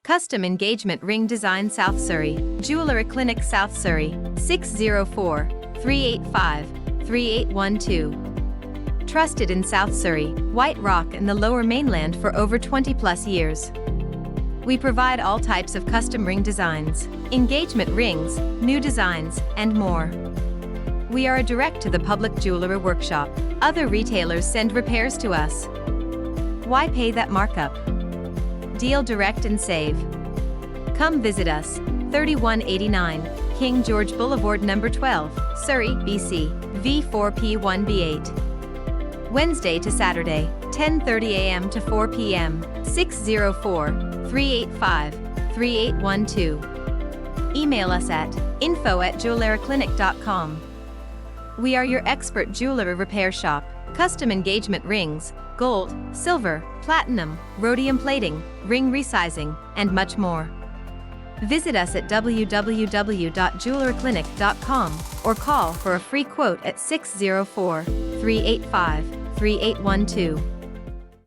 Custom Engagement Ring Design South Surrey, Jewellery Clinic South Surrey, 604-385-3812. Trusted in South Surrey, White Rock and the Lower Mainland for over 20+ years. We provide all types of custom ring designs, engagement rings, new designs, and more. We are a direct-to-the-public jewellery workshop. Other retailers send repairs to us. Why pay that markup? Deal direct and save. Come visit us, 3189 King George Boulevard No. 12, Surrey, BC, V4P1B8. Wednesday to Saturday, 10:30 a.m. to 4 p.m., 604-385-3812. Email us at info@jewelleryclinic.com. We are your expert jewellery repair shop, custom engagement rings, gold, silver, platinum, rhodium plating, ring resizing, and much more. Visit us at www.jewelleryclinic.com or call for a free quote at 604-385-3812.